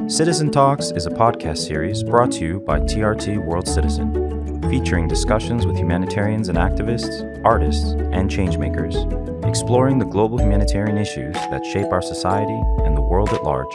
Citizen Talks is a podcast series brought to you by TRT World Citizen, featuring discussions with humanitarians and activists, artists, and changemakers, exploring the global humanitarian issues that shape our society and the world at large.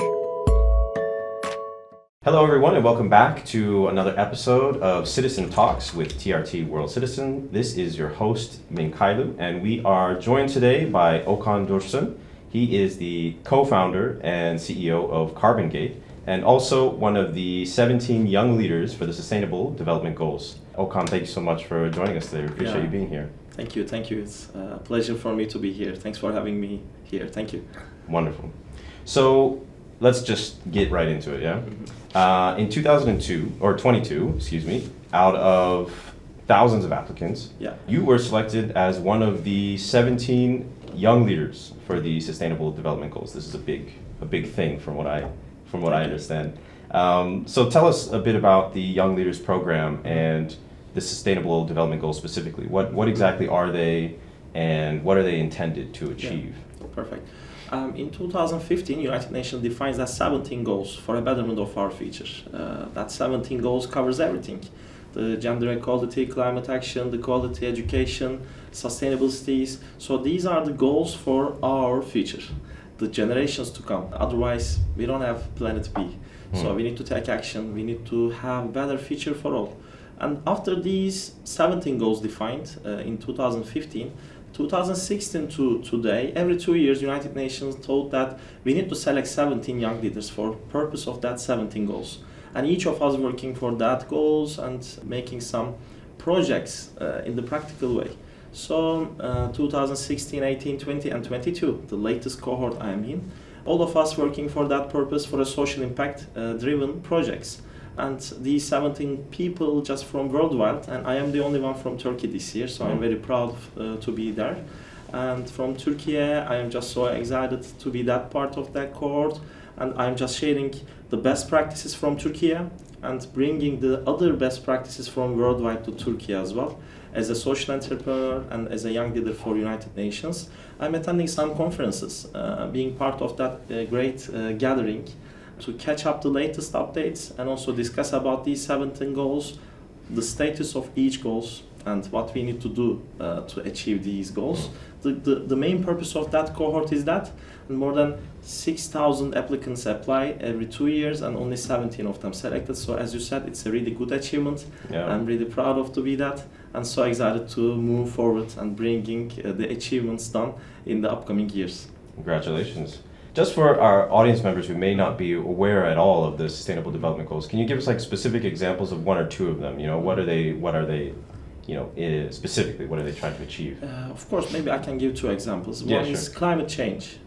Hello everyone and welcome back to another episode of Citizen Talks with TRT World Citizen. This is your host, Minkailu, and we are joined today by Okan Dursun. He is the co-founder and CEO of Carbon Gate, and also one of the 17 young leaders for the Sustainable Development Goals. Okan, thank you so much for joining us today. We appreciate you being here. Thank you. It's a pleasure for me to be here. Thanks for having me here. Thank you. Wonderful. So let's just get right into it, yeah? Mm-hmm. In 2022, out of thousands of applicants, you were selected as one of the 17 young leaders for the Sustainable Development Goals. This is a big thing from what I understand. So tell us a bit about the Young Leaders Program and the Sustainable Development Goals specifically. What exactly are they, and what are they intended to achieve? Yeah. Perfect. In 2015, United Nations defines that 17 goals for a betterment of our future. That 17 goals covers everything. The gender equality, climate action, the quality education, sustainable cities. So these are the goals for our future, the generations to come. Otherwise, we don't have planet B. So we need to take action. We need to have a better future for all. And after these 17 goals defined in 2015, 2016 to today, every 2 years, United Nations told that we need to select 17 young leaders for purpose of that 17 goals. And each of us working for that goals and making some projects in the practical way. So 2016, 18, 20 and 22, the latest cohort I am in, all of us working for that purpose for a social impact driven projects. And these 17 people just from worldwide, and I am the only one from Turkey this year, so I'm very proud to be there. And from Turkey, I am just so excited to be that part of that cohort, and I'm just sharing the best practices from Turkey and bringing the other best practices from worldwide to Turkey as well. As a social entrepreneur and as a young leader for United Nations, I'm attending some conferences, being part of that great gathering to catch up the latest updates and also discuss about these 17 goals, the status of each goals, and what we need to do to achieve these goals. The main purpose of that cohort is that more than 6,000 applicants apply every 2 years and only 17 of them selected. So as you said, it's a really good achievement. Yeah. I'm really proud of to be that and so excited to move forward and bringing the achievements done in the upcoming years. Congratulations. Just for our audience members who may not be aware at all of the Sustainable Development Goals, can you give us like specific examples of one or two of them? You know, what are they? Specifically, what are they trying to achieve? Of course, maybe I can give two examples. One is climate change.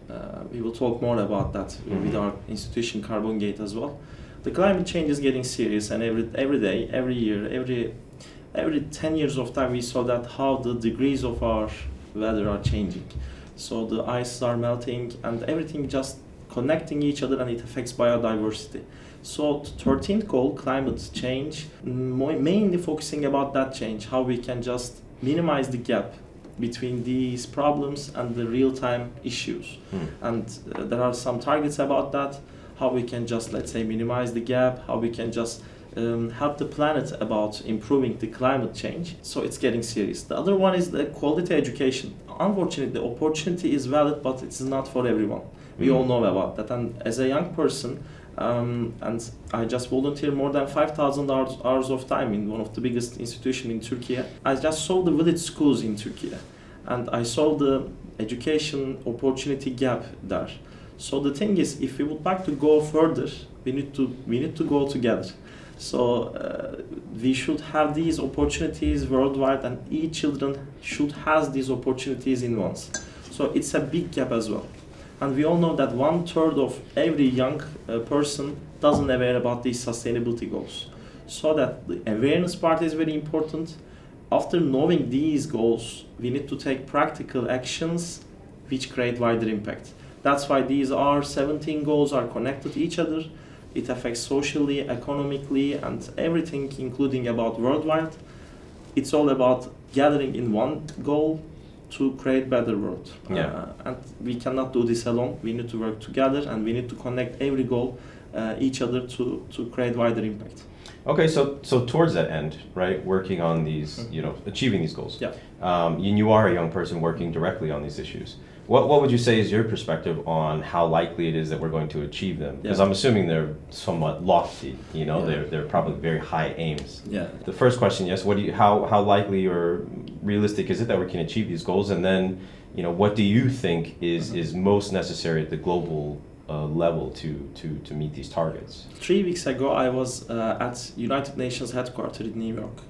We will talk more about that with our institution Carbon Gate as well. The climate change is getting serious, and every day, every year, every 10 years of time, we saw that how the degrees of our weather are changing. So the ices are melting and everything just connecting each other, and it affects biodiversity. So the 13th goal, climate change, mainly focusing about that change, how we can just minimize the gap between these problems and the real-time issues. And there are some targets about that, how we can just, let's say, minimize the gap, how we can just help the planet about improving the climate change. So it's getting serious. The other one is the quality education. Unfortunately, the opportunity is valid, but it's not for everyone. We all know about that. And as a young person, and I just volunteer more than 5,000 hours of time in one of the biggest institutions in Turkey. I just saw the village schools in Turkey, and I saw the education opportunity gap there. So the thing is, if we would like to go further, we need to go together. So we should have these opportunities worldwide, and each children should have these opportunities in once. So it's a big gap as well. And we all know that 1/3 of every young person doesn't aware about these sustainability goals. So that the awareness part is very important. After knowing these goals, we need to take practical actions which create wider impact. That's why these 17 goals are connected to each other. It affects socially, economically, and everything, including about worldwide. It's all about gathering in one goal to create better world. And we cannot do this alone. We need to work together, and we need to connect every goal each other to create wider impact. Okay, so towards that end, right, working on these, achieving these goals. Yeah. You are a young person working directly on these issues. What would you say is your perspective on how likely it is that we're going to achieve them? Because I'm assuming they're somewhat lofty, they're probably very high aims. Yeah. The first question, yes, how likely or realistic is it that we can achieve these goals? And then, what do you think is most necessary at the global level to meet these targets? 3 weeks ago, I was at United Nations headquarters in New York.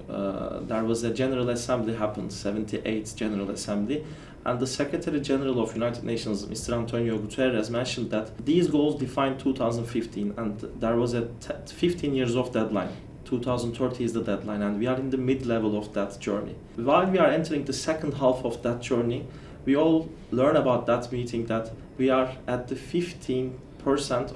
There was a General Assembly happened, 78th General Assembly, and the Secretary General of United Nations, Mr. Antonio Guterres, mentioned that these goals defined 2015, and there was a 15 years of deadline. 2030 is the deadline, and we are in the mid-level of that journey. While we are entering the second half of that journey, we all learn about that meeting that we are at the 15%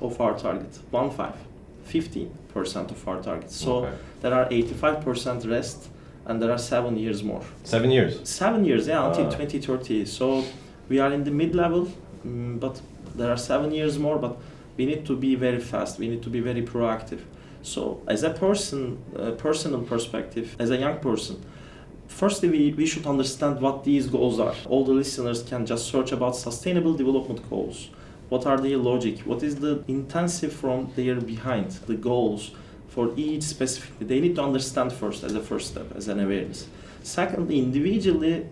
of our target, 15% of our target. So there are 85% rest, and there are 7 years more. 7 years? 7 years, yeah, until 2030. So we are in the mid-level, but there are 7 years more, but we need to be very fast, we need to be very proactive. So as a personal perspective, as a young person, firstly, we should understand what these goals are. All the listeners can just search about sustainable development goals. What are their logic? What is the intensive from there behind the goals for each specific? They need to understand first as a first step, as an awareness. Secondly, individually,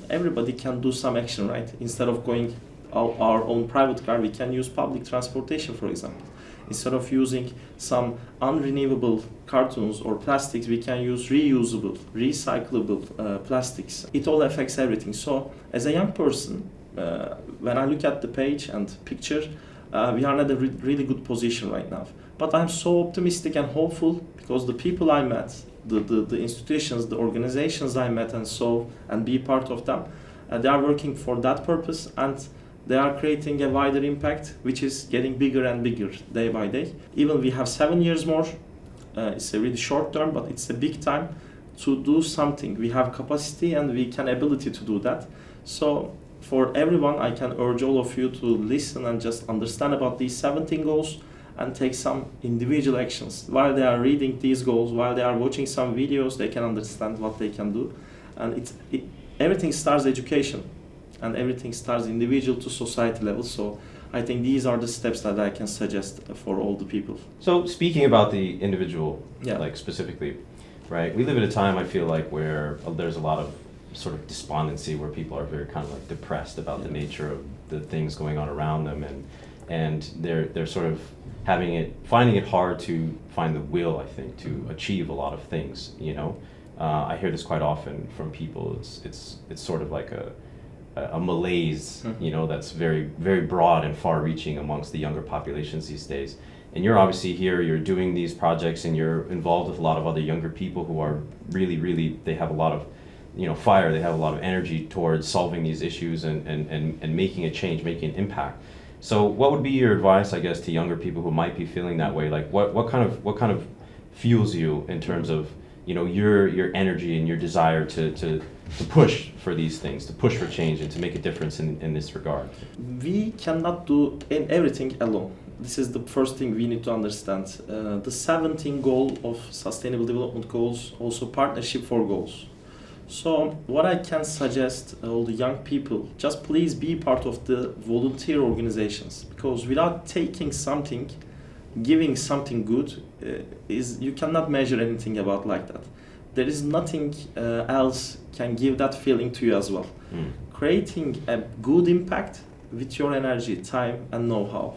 everybody can do some action, right? Instead of going our own private car, we can use public transportation, for example. Instead of using some unrenewable cartons or plastics, we can use reusable, recyclable plastics. It all affects everything. So as a young person, when I look at the page and picture, we are in a really good position right now. But I'm so optimistic and hopeful because the people I met, the institutions, the organizations I met and be part of them, they are working for that purpose, and they are creating a wider impact, which is getting bigger and bigger day by day. Even we have 7 years more. It's a really short term, but it's a big time to do something. We have capacity and we can ability to do that. So for everyone, I can urge all of you to listen and just understand about these 17 goals and take some individual actions. While they are reading these goals, while they are watching some videos, they can understand what they can do. And everything starts education. And everything starts individual to society level. So I think these are the steps that I can suggest for all the people. So speaking about the individual, like specifically, right? We live at a time, I feel like, where there's a lot of sort of despondency, where people are very kind of like depressed about the nature of the things going on around them, and they're sort of finding it hard to find the will, I think, to achieve a lot of things. I hear this quite often from people. It's sort of like a malaise, that's very, very broad and far-reaching amongst the younger populations these days. And you're obviously here, you're doing these projects, and you're involved with a lot of other younger people who are really, really, they have a lot of, fire, they have a lot of energy towards solving these issues and making a change, making an impact. So what would be your advice, I guess, to younger people who might be feeling that way? Like what kind of fuels you in terms of, your energy and your desire to push for these things, to push for change and to make a difference in this regard? We cannot do everything alone. This is the first thing we need to understand. The 17 goal of Sustainable Development Goals, also partnership for goals. So what I can suggest all the young people, just please be part of the volunteer organizations, because without taking something, giving something good, you cannot measure anything about like that. There is nothing else can give that feeling to you as well. Creating a good impact with your energy, time and know-how.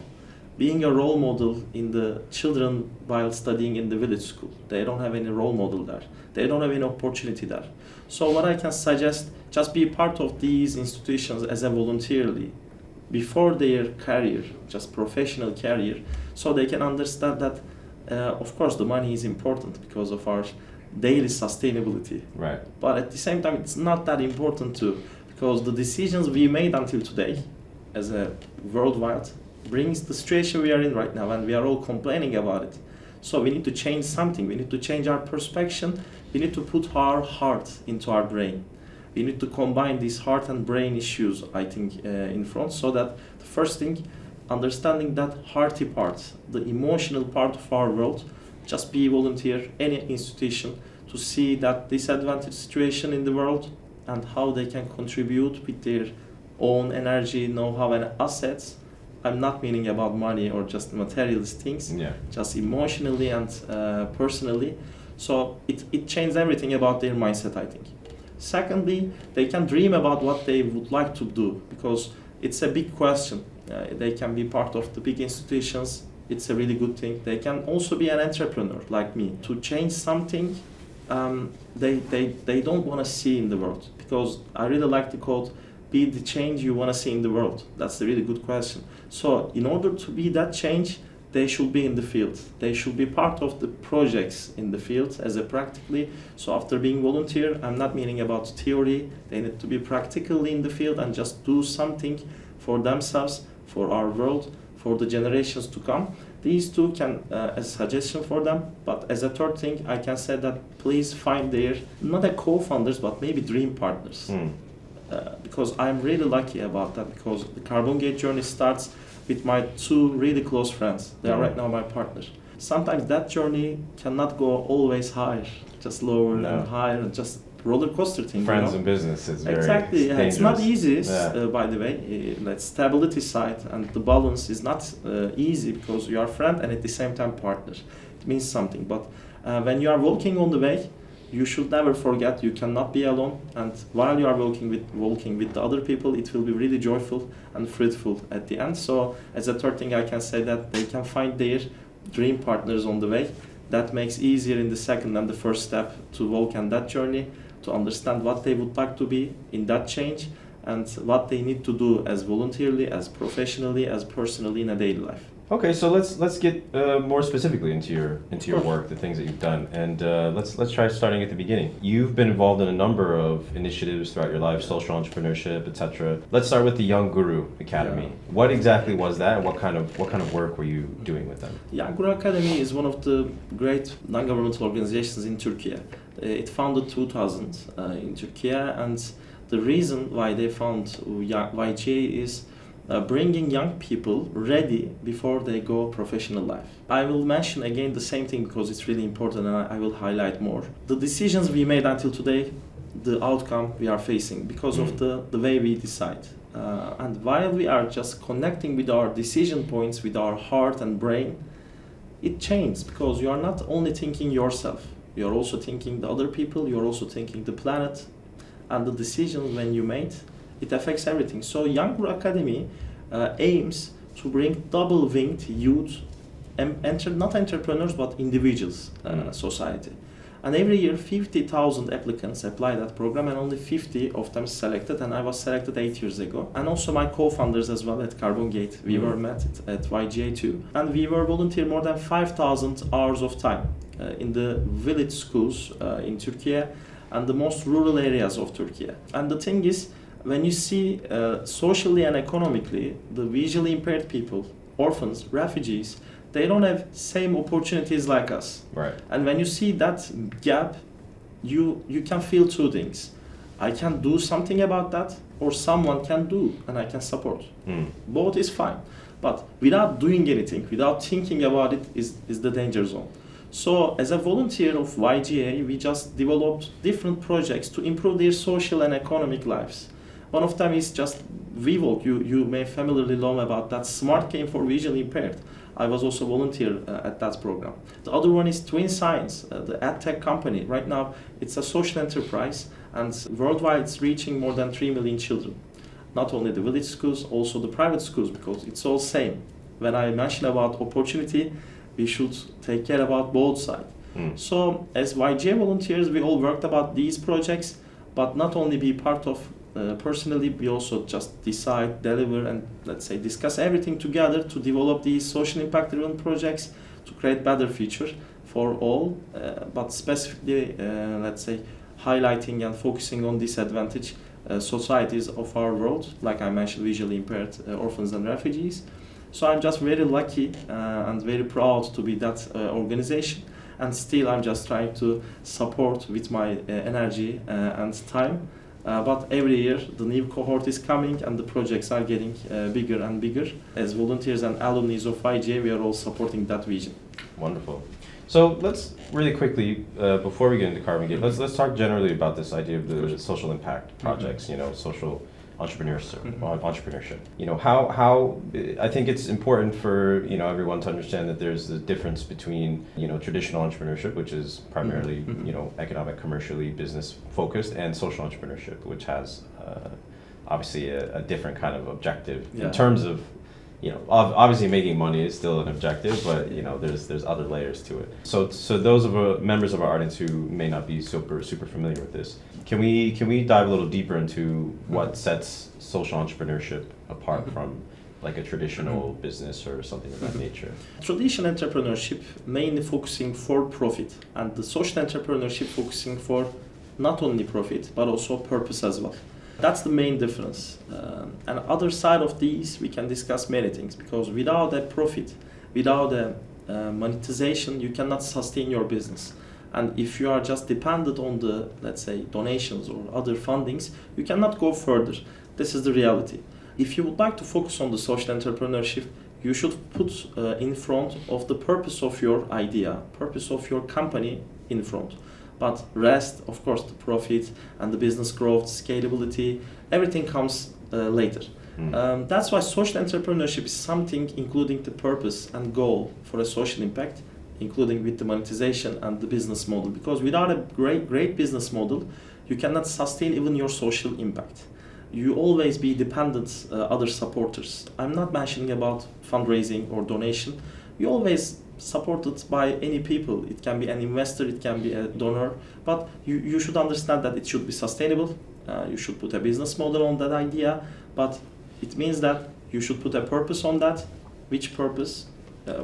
Being a role model in the children while studying in the village school. They don't have any role model there. They don't have any opportunity there. So what I can suggest, just be part of these institutions as a volunteerly before their career, just professional career, so they can understand that, of course, the money is important because of our daily sustainability. Right. But at the same time, it's not that important too, because the decisions we made until today, as a worldwide, brings the situation we are in right now, and we are all complaining about it. So we need to change something. We need to change our perspective. We need to put our heart into our brain. We need to combine these heart and brain issues, I think, in front, so that the first thing, understanding that hearty part, the emotional part of our world, just be volunteer, any institution, to see that disadvantaged situation in the world and how they can contribute with their own energy, know-how and assets. I'm not meaning about money or just materialist things, just emotionally and personally. So it changed everything about their mindset, I think. Secondly, they can dream about what they would like to do, because it's a big question. They can be part of the big institutions. It's a really good thing. They can also be an entrepreneur like me. To change something they don't want to see in the world, because I really like the quote, be the change you want to see in the world. That's a really good question. So in order to be that change, they should be in the field. They should be part of the projects in the field as a practically. So after being volunteer, I'm not meaning about theory. They need to be practically in the field and just do something for themselves, for our world, for the generations to come. These two can, as a suggestion for them, but as a third thing, I can say that please find their, not a co-founders, but maybe dream partners. Because I'm really lucky about that, because the Carbon Gate journey starts with my two really close friends. They are right now my partners. Sometimes that journey cannot go always higher, just lower and higher, and just roller coaster thing. Friends and business is very exactly. Yeah, it's not easy, Yeah. By the way. That stability side and the balance is not easy, because you are friend and at the same time partner. It means something. But when you are walking on the way, you should never forget you cannot be alone, and while you are walking with the other people, it will be really joyful and fruitful at the end. So as a third thing, I can say that they can find their dream partners on the way. That makes easier in the second and the first step to walk on that journey, to understand what they would like to be in that change and what they need to do as voluntarily, as professionally, as personally in a daily life. Okay, so let's get more specifically into your work, the things that you've done, and let's try starting at the beginning. You've been involved in a number of initiatives throughout your life, social entrepreneurship, etc. Let's start with the Young Guru Academy. Yeah. What exactly was that, and what kind of work were you doing with them? Young Guru Academy is one of the great non-governmental organizations in Turkey. It founded 2000 in Turkey, and the reason why they found YGA is bringing young people ready before they go professional life. I will mention again the same thing because it's really important, and I will highlight more. The decisions we made until today, the outcome we are facing because of the way we decide. And while we are just connecting with our decision points, with our heart and brain, it changes because you are not only thinking yourself, you are also thinking the other people, you are also thinking the planet, and the decision when you made, it affects everything. So Young Guru Academy aims to bring double-winged youth, not entrepreneurs but individuals, society. And every year 50,000 applicants apply that program, and only 50 of them selected, and I was selected 8 years ago. And also my co-founders as well at Carbon Gate, we were met at YGA too. And we were volunteer more than 5,000 hours of time in the village schools in Turkey and the most rural areas of Turkey. And the thing is, when you see socially and economically, the visually impaired people, orphans, refugees, they don't have same opportunities like us. Right. And when you see that gap, you can feel two things. I can do something about that, or someone can do and I can support. Both is fine. But without doing anything, without thinking about it, is the danger zone. So as a volunteer of YGA, we just developed different projects to improve their social and economic lives. One of them is just VWalk. You may familiarly know about that smart game for visually impaired. I was also volunteer at that program. The other one is Twin Science, the ad tech company. Right now, it's a social enterprise, and worldwide it's reaching more than 3 million children. Not only the village schools, also the private schools, because it's all same. When I mention about opportunity, we should take care about both sides. So as YGA volunteers, we all worked about these projects, but not only be part of personally, we also just decide, deliver, and let's say discuss everything together to develop these social impact-driven projects to create better future for all, but specifically, let's say, highlighting and focusing on disadvantaged societies of our world, like I mentioned, visually impaired orphans and refugees. So I'm just very lucky and very proud to be that organization, and still I'm just trying to support with my energy and time But every year the new cohort is coming and the projects are getting bigger and bigger. As volunteers and alumni of IGA, we are all supporting that vision. Wonderful. So let's really quickly, before we get into Carbon Gate, let's talk generally about this idea of the social impact projects, social entrepreneurship. How I think it's important for everyone to understand that there's the difference between traditional entrepreneurship, which is primarily economic, commercially business focused, and social entrepreneurship, which has obviously a different kind of objective in terms of obviously making money is still an objective, but there's other layers to it. So those of members of our audience who may not be super familiar with this, can we dive a little deeper into what sets social entrepreneurship apart from like a traditional business or something of that nature? Traditional entrepreneurship mainly focusing for profit, and the social entrepreneurship focusing for not only profit but also purpose as well. That's the main difference. And other side of these, we can discuss many things, because without a profit, without a monetization, you cannot sustain your business. And if you are just dependent on the, let's say, donations or other fundings, you cannot go further. This is the reality. If you would like to focus on the social entrepreneurship, you should put in front of the purpose of your idea, purpose of your company in front. But rest, of course, the profit and the business growth, scalability, everything comes later. That's why social entrepreneurship is something including the purpose and goal for a social impact, including with the monetization and the business model. Because without a great business model, you cannot sustain even your social impact. You always be dependent other supporters. I'm not mentioning about fundraising or donation. You always supported by any people. It can be an investor, it can be a donor, but you should understand that it should be sustainable. You should put a business model on that idea, but it means that you should put a purpose on that. Which purpose?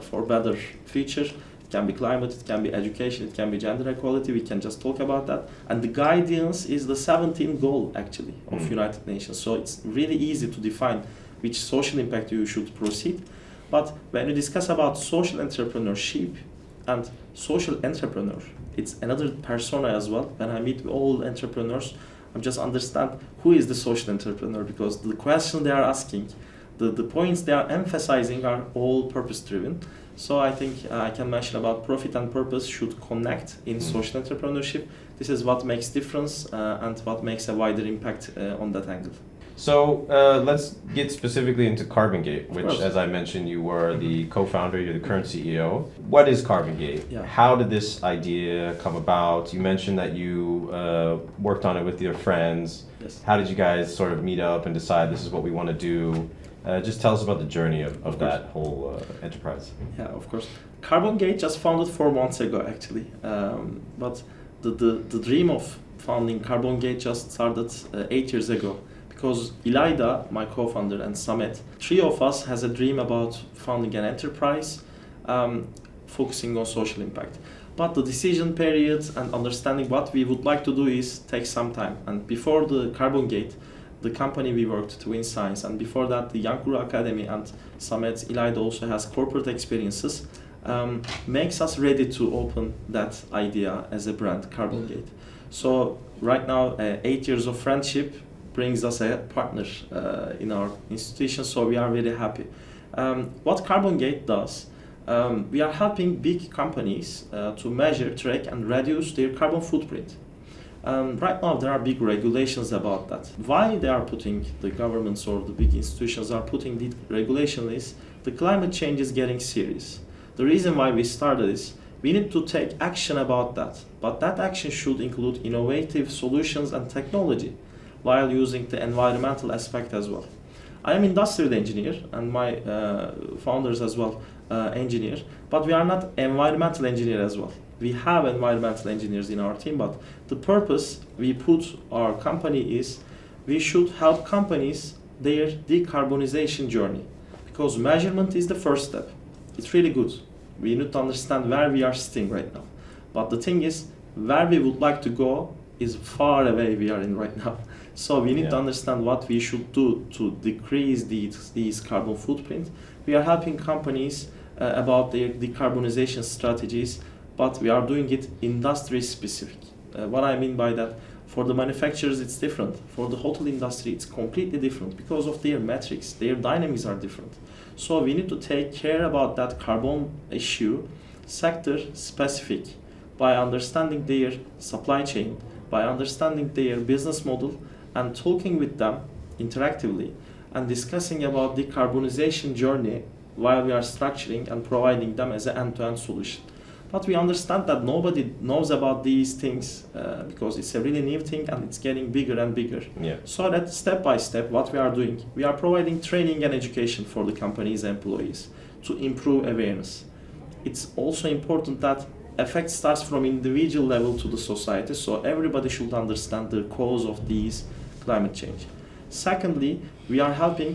For better future. It can be climate, it can be education, it can be gender equality. We can just talk about that. And the guidance is the 17th goal actually of United Nations. So it's really easy to define which social impact you should proceed. But when you discuss about social entrepreneurship and social entrepreneur, it's another persona as well. When I meet all entrepreneurs, I just understand who is the social entrepreneur, because the question they are asking, the points they are emphasizing are all purpose driven. So I think I can mention about profit and purpose should connect in social entrepreneurship. This is what makes difference and what makes a wider impact on that angle. So let's get specifically into Carbon Gate, which, as I mentioned, you were the co-founder, you're the current CEO. What is Carbon Gate? Yeah. How did this idea come about? You mentioned that you worked on it with your friends. Yes. How did you guys sort of meet up and decide this is what we want to do? Just tell us about the journey of that whole enterprise. Yeah, of course. Carbon Gate just founded 4 months ago, actually. But the dream of founding Carbon Gate just started 8 years ago. Because İlayda, my co-founder, and Samet, 3 of us has a dream about founding an enterprise focusing on social impact. But the decision period and understanding what we would like to do takes some time. And before the Carbon Gate, the company we worked, Twin Science, and before that the Young Guru Academy, and Samet İlayda also has corporate experiences, makes us ready to open that idea as a brand, Carbon Gate. So right now, 8 years of friendship brings us a partner in our institution, so we are very happy. What Carbon Gate does, we are helping big companies to measure, track, and reduce their carbon footprint. Right now there are big regulations about that. Why they are putting, the governments or the big institutions are putting the regulation is the climate change is getting serious. The reason why we started is we need to take action about that, but that action should include innovative solutions and technology while using the environmental aspect as well. I am industrial engineer and my founders as well engineer, but we are not environmental engineer as well. We have environmental engineers in our team, but the purpose we put our company is we should help companies their decarbonization journey, because measurement is the first step. It's really good. We need to understand where we are sitting right now. But the thing is, where we would like to go is far away we are in right now. So we need to understand what we should do to decrease these carbon footprint. We are helping companies about their decarbonization strategies, but we are doing it industry specific. What I mean by that, For the manufacturers, it's different. For the hotel industry, it's completely different because of their metrics. Their dynamics are different. So we need to take care about that carbon issue, sector specific, by understanding their supply chain, by understanding their business model, and talking with them interactively and discussing about decarbonization journey while we are structuring and providing them as an end-to-end solution. But we understand that nobody knows about these things because it's a really new thing and it's getting bigger and bigger. Yeah. So that step by step, what we are doing, we are providing training and education for the company's employees to improve awareness. It's also important that effect starts from individual level to the society, so everybody should understand the cause of these climate change. Secondly, we are helping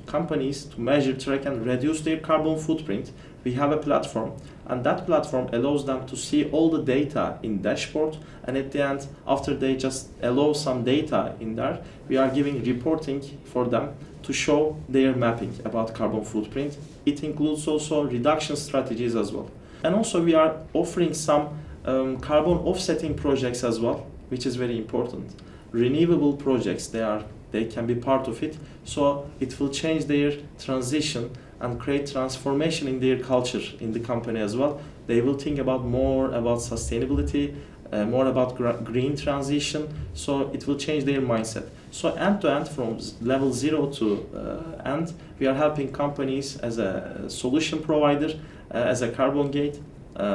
companies to measure, track, and reduce their carbon footprint. We have a platform, and that platform allows them to see all the data in dashboard, and at the end, after they just allow some data in there, we are giving reporting for them to show their mapping about carbon footprint. It includes also reduction strategies as well. And also we are offering some carbon offsetting projects as well, which is very important. Renewable projects, they can be part of it, so it will change their transition and create transformation in their culture in the company as well. They will think more about sustainability, more about green transition, so it will change their mindset. So end to end, from level 0 to end, we are helping companies as a solution provider, as a carbon gate,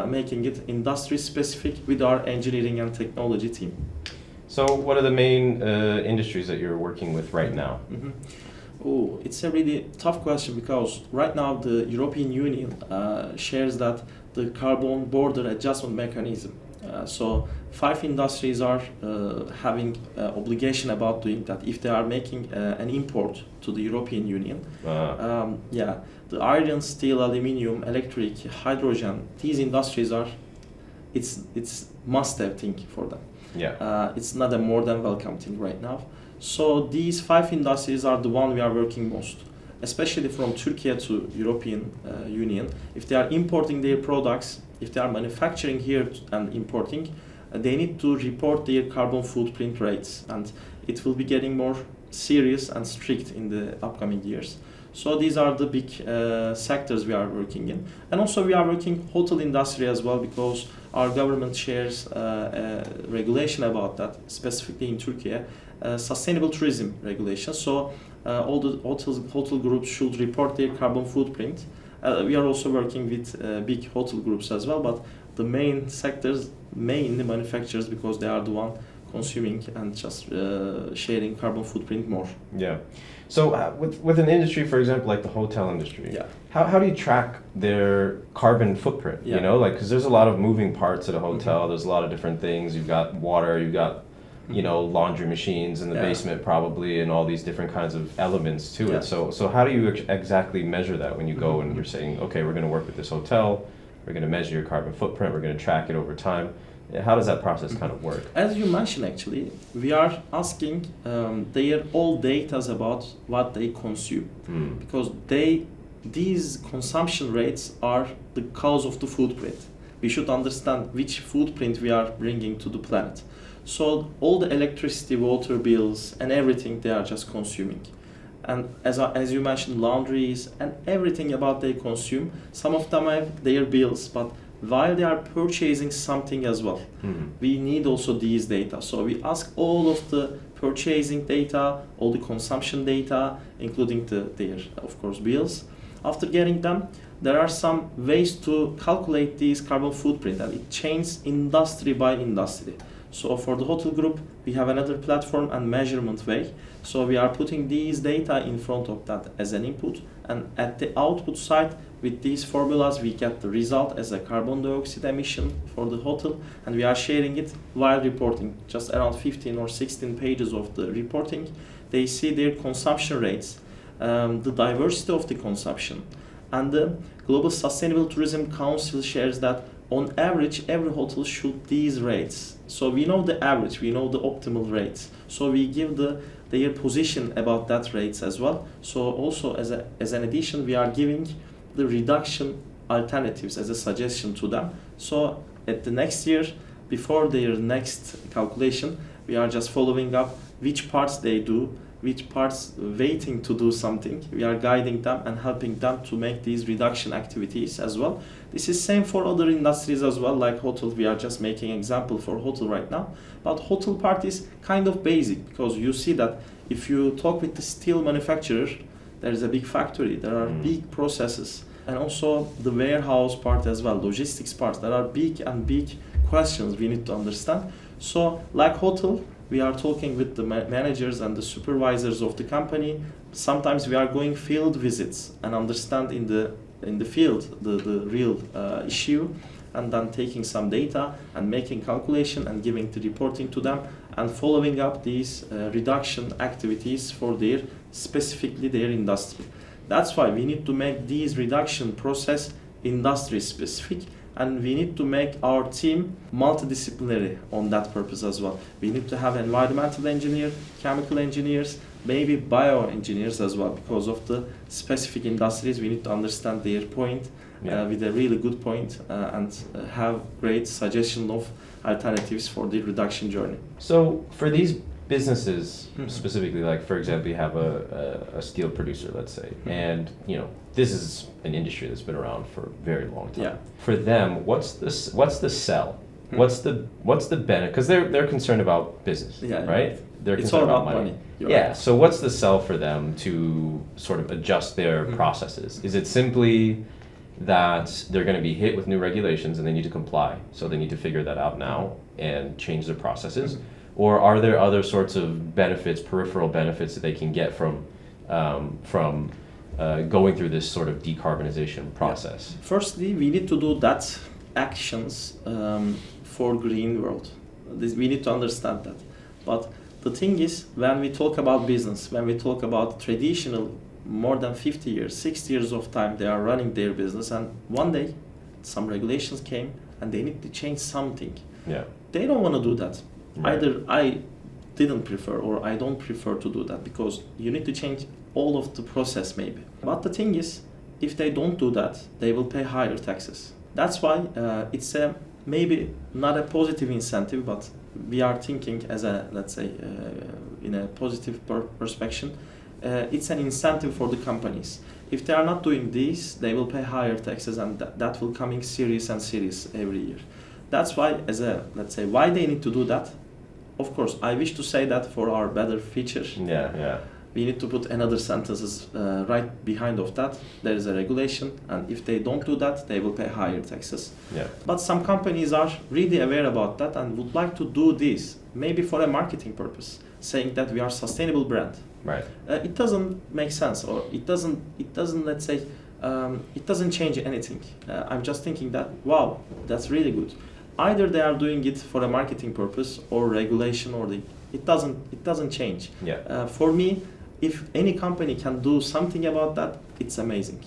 making it industry specific with our engineering and technology team. So what are the main industries that you're working with right now? Mm-hmm. Oh, it's a really tough question because right now the European Union shares that the carbon border adjustment mechanism. So 5 industries are having obligation about doing that if they are making an import to the European Union. The iron, steel, aluminium, electric, hydrogen, these industries are, it's must-have thing for them. Yeah. It's not a more than welcome thing right now. So these 5 industries are the one we are working most, especially from Turkey to European Union. If they are importing their products, if they are manufacturing here and importing, they need to report their carbon footprint rates, and it will be getting more serious and strict in the upcoming years. So these are the big sectors we are working in. And also we are working hotel industry as well, because our government shares regulation about that, specifically in Turkey, sustainable tourism regulation. So all the hotel groups should report their carbon footprint. We are also working with big hotel groups as well, but the main sectors, mainly manufacturers, because they are the one consuming and just sharing carbon footprint more. Yeah. So with an industry, for example, like the hotel industry, yeah. How do you track their carbon footprint? Yeah. You know, like, because there's a lot of moving parts at a hotel. Mm-hmm. There's a lot of different things. You've got water, you've got, you know, laundry machines in the basement probably, and all these different kinds of elements to it. So how do you exactly measure that when you go and you're saying, okay, we're going to work with this hotel, we're going to measure your carbon footprint, we're going to track it over time? How does that process kind of work? As you mentioned, actually, we are asking their all data about what they consume, because these consumption rates are the cause of the footprint. We should understand which footprint we are bringing to the planet. So all the electricity, water bills, and everything they are just consuming. And as you mentioned, laundries and everything about they consume. Some of them have their bills, but while they are purchasing something as well, we need also these data. So we ask all of the purchasing data, all the consumption data, including their, of course, bills. After getting them, there are some ways to calculate these carbon footprint, and it changes industry by industry. So for the hotel group, we have another platform and measurement way. So we are putting these data in front of that as an input, and at the output side, with these formulas, we get the result as a carbon dioxide emission for the hotel, and we are sharing it while reporting. Just around 15 or 16 pages of the reporting, they see their consumption rates, the diversity of the consumption, and the Global Sustainable Tourism Council shares that on average, every hotel should these rates. So we know the average, we know the optimal rates. So we give their position about that rates as well. So also as an addition, we are giving the reduction alternatives as a suggestion to them. So at the next year, before their next calculation, We are just following up which parts they do, which parts waiting to do something. We are guiding them and helping them to make these reduction activities as well. This is same for other industries as well, like hotel. We are just making example for hotel right now. But hotel part is kind of basic, because you see that if you talk with the steel manufacturer, there is a big factory, there are big processes, and also the warehouse part as well, logistics part. There are big questions we need to understand. So like hotel, we are talking with the managers and the supervisors of the company. Sometimes we are going field visits and understand in the field the real issue, and then taking some data and making calculation and giving the reporting to them and following up these reduction activities for their specifically their industry. That's why we need to make these reduction process industry specific, and we need to make our team multidisciplinary on that purpose as well. We need to have environmental engineer, chemical engineers, maybe bioengineers as well, because of the specific industries. We need to understand their point with a really good point and have great suggestion of alternatives for the reduction journey. So for these businesses specifically, like for example, you have a steel producer, let's say, and this is an industry that's been around for a very long time. Yeah. For them, what's the sell? What's the benefit? Because they're concerned about business, right? They're concerned about money. Right. So what's the sell for them to sort of adjust their processes? Is it simply that they're going to be hit with new regulations and they need to comply, so they need to figure that out now and change their processes? Or are there other sorts of benefits, peripheral benefits that they can get from going through this sort of decarbonization process? Firstly, we need to do that actions for green world. We need to understand that. But the thing is, when we talk about business, when we talk about traditional, more than 50 years, 60 years of time, they are running their business, and one day some regulations came and they need to change something. Yeah. They don't want to do that. Right. Either I didn't prefer or I don't prefer to do that, because you need to change all of the process maybe. But the thing is, if they don't do that, they will pay higher taxes. That's why it's a maybe not a positive incentive, but we are thinking as a, let's say, in a positive perspective, it's an incentive for the companies. If they are not doing this, they will pay higher taxes, and that will coming serious every year. That's why, as a, let's say, why they need to do that. Of course, I wish to say that for our better future. Yeah. We need to put another sentences right behind of that. There is a regulation, and if they don't do that, they will pay higher taxes. Yeah. But some companies are really aware about that and would like to do this, maybe for a marketing purpose, saying that we are sustainable brand. Right. It doesn't make sense, or it doesn't. Let's say, it doesn't change anything. I'm just thinking that, wow, that's really good. Either they are doing it for a marketing purpose or regulation, or it doesn't change. Yeah. For me, if any company can do something about that, it's amazing.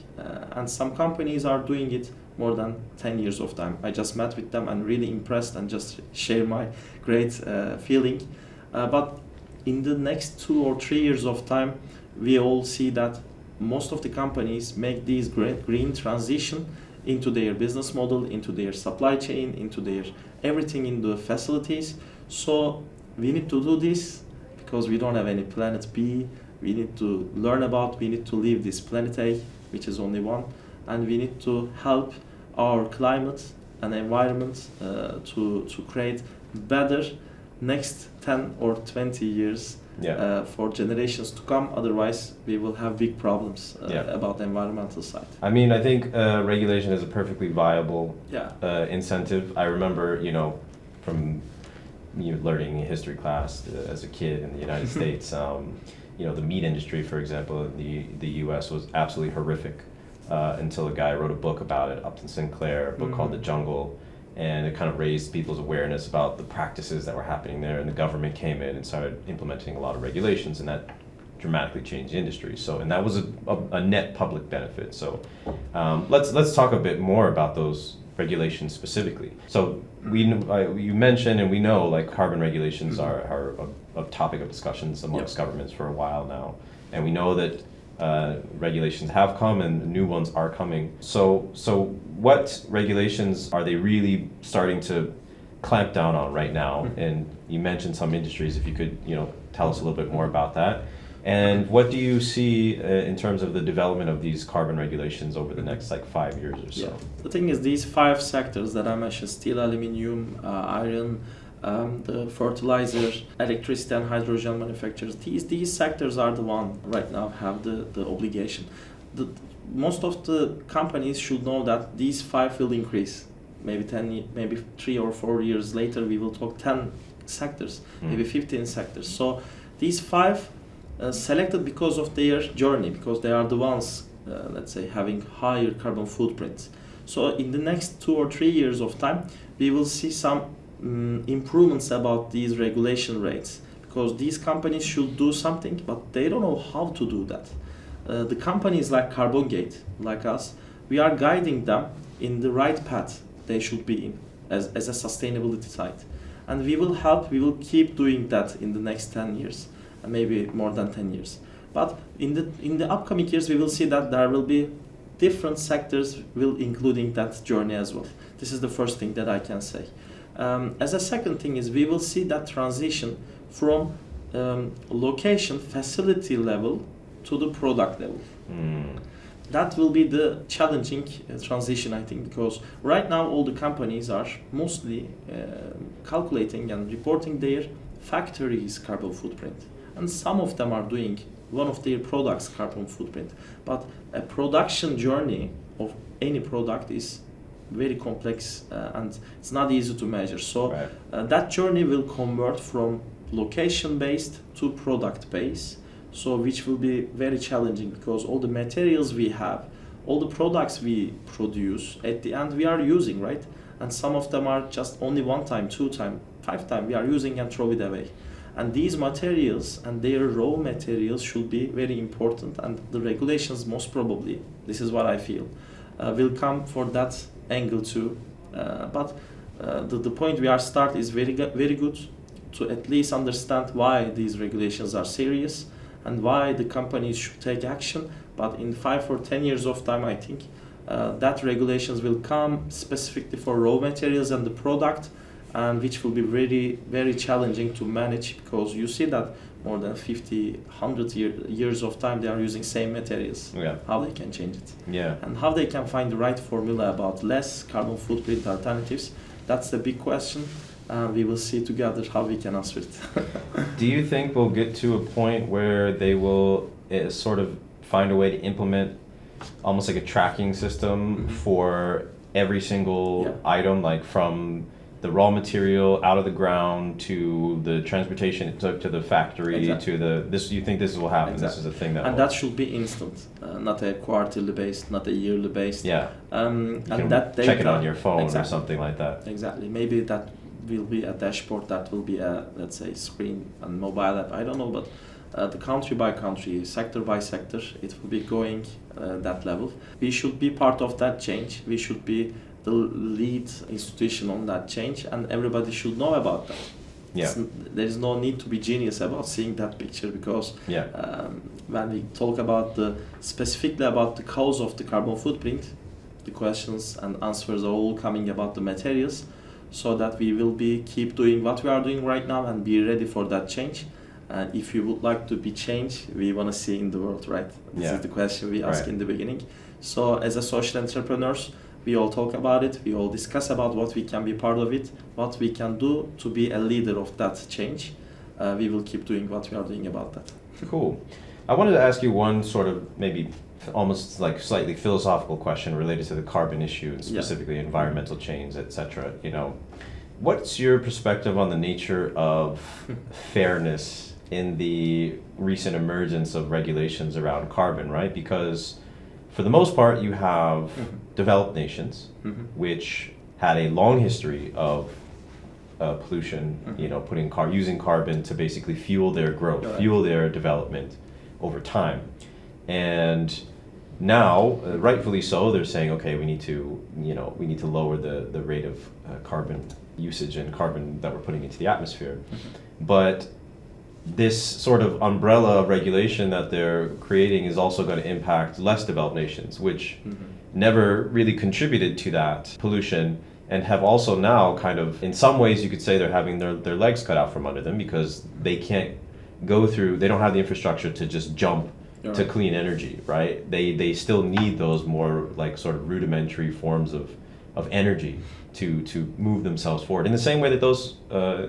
And some companies are doing it more than 10 years of time. I just met with them and really impressed and just share my great feeling. But in the next 2 or 3 years of time, we all see that most of the companies make these great green transition into their business model, into their supply chain, into their everything in the facilities. So we need to do this because we don't have any planet B. We need to learn about, we need to leave this planet A, which is only one, and we need to help our climate and environment to create better next 10 or 20 years for generations to come. Otherwise, we will have big problems about the environmental side. I mean, I think regulation is a perfectly viable incentive. I remember, from learning in history class as a kid in the United States, the meat industry, for example, in the U.S. was absolutely horrific until a guy wrote a book about it, Upton Sinclair, a book called The Jungle, and it kind of raised people's awareness about the practices that were happening there, and the government came in and started implementing a lot of regulations, and that dramatically changed the industry. So, and that was a net public benefit. So, let's talk a bit more about those regulations specifically. So you mentioned, and we know, like, carbon regulations are a topic of discussions amongst governments for a while now, and we know that regulations have come and new ones are coming. So what regulations are they really starting to clamp down on right now? And you mentioned some industries. If you could, tell us a little bit more about that. And what do you see in terms of the development of these carbon regulations over the next 5 years or so? Yeah. The thing is, these 5 sectors that I mentioned, steel, aluminium, iron, the fertilizer, electricity and hydrogen manufacturers, these sectors are the one right now have the obligation. Most of the companies should know that these 5 will increase. Maybe 3 or 4 years later, we will talk 10 sectors, maybe 15 sectors. So these 5 selected because of their journey, because they are the ones, let's say, having higher carbon footprints. So in the next 2 or 3 years of time, we will see some improvements about these regulation rates, because these companies should do something, but they don't know how to do that. The companies like Carbon Gate, like us, we are guiding them in the right path they should be in as a sustainability side. And we will keep doing that in the next 10 years, maybe more than 10 years. But in the upcoming years, we will see that there will be different sectors including that journey as well. This is the first thing that I can say. As a second thing is, we will see that transition from location, facility level to the product level. That will be the challenging transition, I think, because right now all the companies are mostly calculating and reporting their factories' carbon footprint. And some of them are doing one of their products' carbon footprint. But a production journey of any product is very complex and it's not easy to measure. So that journey will convert from location-based to product-based. So which will be very challenging, because all the materials we have, all the products we produce, at the end we are using, right? And some of them are just only 1 time, 2 time, 5 time we are using and throw it away. And these materials and their raw materials should be very important, and the regulations most probably, this is what I feel, will come for that angle too. But the point we are start is very good to at least understand why these regulations are serious and why the companies should take action. But in 5 or 10 years of time, I think that regulations will come specifically for raw materials and the product, and which will be very, very challenging to manage, because you see that more than 50, 100 years of time they are using same materials. How they can change it. And how they can find the right formula about less carbon footprint alternatives. That's the big question. We will see together how we can answer it. Do you think we'll get to a point where they will sort of find a way to implement almost like a tracking system for every single item, like from the raw material out of the ground to the transportation it took to the factory to this? You think this will happen? This is a thing that should be instant, not a quarterly based, not a yearly based. And that data, check it on your phone or something like that. Maybe that will be a dashboard, that will be a, let's say, screen and mobile app, I don't know, but the country by country, sector by sector, it will be going that level. We should be part of that change. We should be the lead institution on that change, and everybody should know about that. There is no need to be genius about seeing that picture, because when we talk about specifically about the cause of the carbon footprint, the questions and answers are all coming about the materials, so that we will keep doing what we are doing right now and be ready for that change. And if you would like to be changed, we want to see in the world, right? This is the question we asked in the beginning. So as a social entrepreneurs, we all talk about it, we all discuss about what we can be part of it, what we can do to be a leader of that change. We will keep doing what we are doing about that. Cool. I wanted to ask you one sort of maybe almost like slightly philosophical question related to the carbon issue and specifically environmental change, etc. What's your perspective on the nature of fairness in the recent emergence of regulations around carbon, right? Because for the most part, you have developed nations which had a long history of pollution, using carbon to basically fuel their growth, fuel their development over time. And now, rightfully so, they're saying, okay, we need to lower the rate of carbon usage and carbon that we're putting into the atmosphere. But this sort of umbrella regulation that they're creating is also going to impact less developed nations, which never really contributed to that pollution and have also now kind of, in some ways you could say they're having their legs cut out from under them because they can't they don't have the infrastructure to just jump to clean energy, right? They still need those more like sort of rudimentary forms of energy to move themselves forward in the same way that those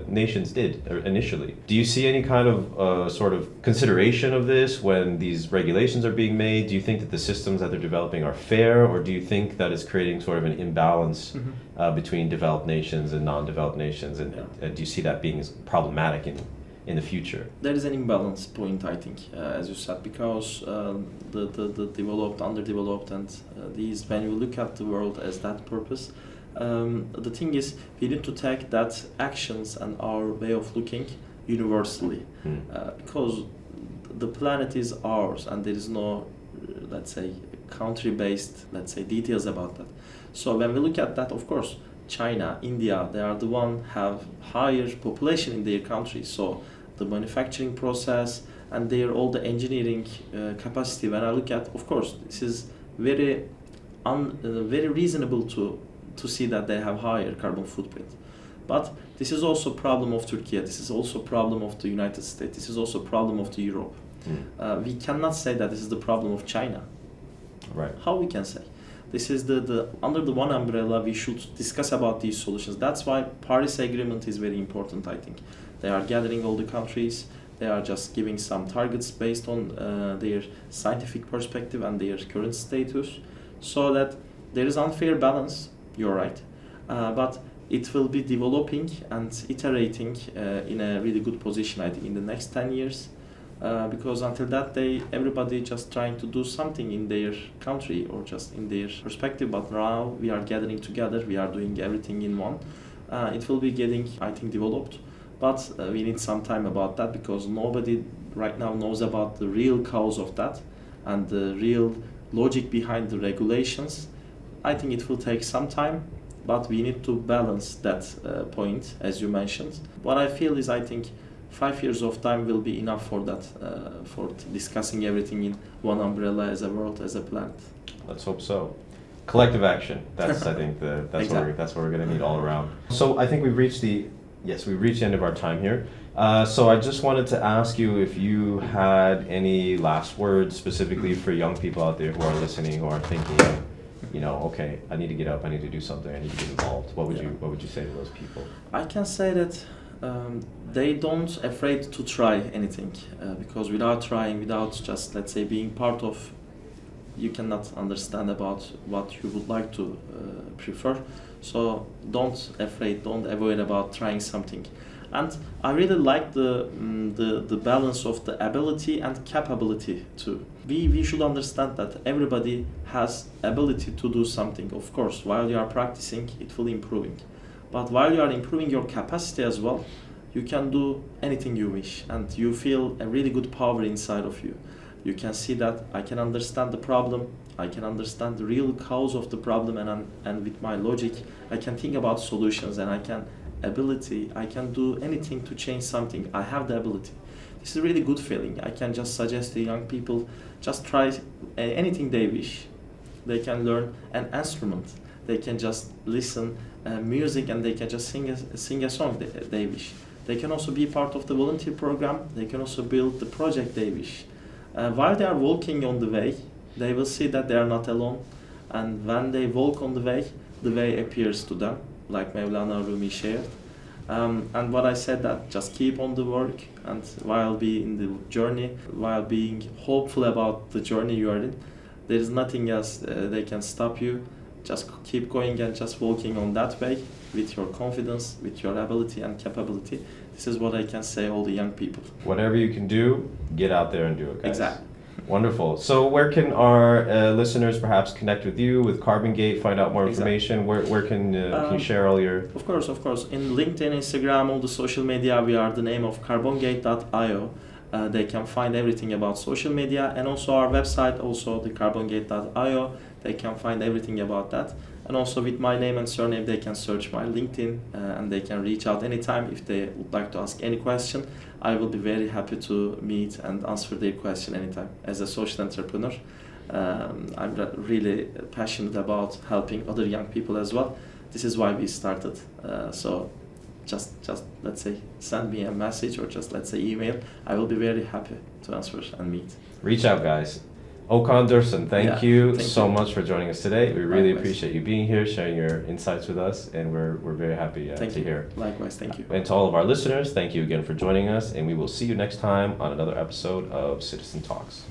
nations did initially. Do you see any kind of sort of consideration of this when these regulations are being made? Do you think that the systems that they're developing are fair, or do you think that it's creating sort of an imbalance between developed nations and non-developed nations? And do you see that being problematic in the future? There is an imbalance point, I think, as you said, because the developed, underdeveloped, and these, when you look at the world as that purpose, the thing is, we need to take that actions and our way of looking universally, because the planet is ours and there is no, let's say, country-based, let's say, details about that. So when we look at that, of course, China, India, they are the one have higher population in their country. So the manufacturing process and all the engineering capacity, when I look at, of course, this is very reasonable to see that they have higher carbon footprint. But this is also a problem of Turkey, this is also a problem of the United States, this is also a problem of the Europe. We cannot say that this is the problem of China. Right. How we can say? This is the under the one umbrella we should discuss about these solutions. That's why Paris Agreement is very important, I think. They are gathering all the countries, they are just giving some targets based on their scientific perspective and their current status, so that there is unfair balance, you're right, but it will be developing and iterating in a really good position, I think, in the next 10 years. Because until that day, everybody just trying to do something in their country or just in their perspective. But now we are gathering together, we are doing everything in one. It will be getting, I think, developed. But we need some time about that, because nobody right now knows about the real cause of that and the real logic behind the regulations. I think it will take some time, but we need to balance that point, as you mentioned. What I feel is, I think 5 years of time will be enough for that, for discussing everything in one umbrella as a world, as a planet. Let's hope so. Collective action. That's I think that's exactly. What we're going to need all around. So I think we've reached the end of our time here. So I just wanted to ask you if you had any last words specifically for young people out there who are listening, who are thinking, okay, I need to get up, I need to do something, I need to get involved. What would you say to those people? I can say that they don't afraid to try anything, because without trying, without just, let's say, being part of, you cannot understand about what you would like to prefer. So don't avoid about trying something. And I really like the balance of the ability and capability too. We should understand that everybody has ability to do something. Of course, while you are practicing, it will improving. But while you are improving your capacity as well, you can do anything you wish, and you feel a really good power inside of you. You can see that I can understand the problem, I can understand the real cause of the problem, and with my logic, I can think about solutions, and I can do anything to change something. I have the ability. This is a really good feeling. I can just suggest to young people, just try anything they wish. They can learn an instrument. They can just listen music, and they can just sing a song they wish. They can also be part of the volunteer program. They can also build the project they wish. While they are walking on the way, they will see that they are not alone. And when they walk on the way appears to them, like Mevlana Rumi shared. And what I said, that just keep on the work, and while being in the journey, while being hopeful about the journey you are in, there is nothing else they can stop you. Just keep going and just walking on that way with your confidence, with your ability and capability. This is what I can say all the young people. Whatever you can do, get out there and do it, guys. Exactly. Wonderful. So where can our listeners perhaps connect with you, with Carbon Gate, find out more information? Exactly. Where can you share all your... Of course. In LinkedIn, Instagram, all the social media, we are the name of carbongate.io. They can find everything about social media, and also our website, also the carbongate.io. They can find everything about that. And also with my name and surname, they can search my LinkedIn, and they can reach out anytime if they would like to ask any question. I will be very happy to meet and answer their question anytime. As a social entrepreneur, I'm really passionate about helping other young people as well. this is why we started. So just let's say send me a message or just let's say email. I will be very happy to answer and meet. Reach out, guys. Okan, Dursun, thank you so much for joining us today. We really appreciate you being here, sharing your insights with us, and we're very happy to hear. Likewise, thank you. And to all of our listeners, thank you again for joining us, and we will see you next time on another episode of Citizen Talks.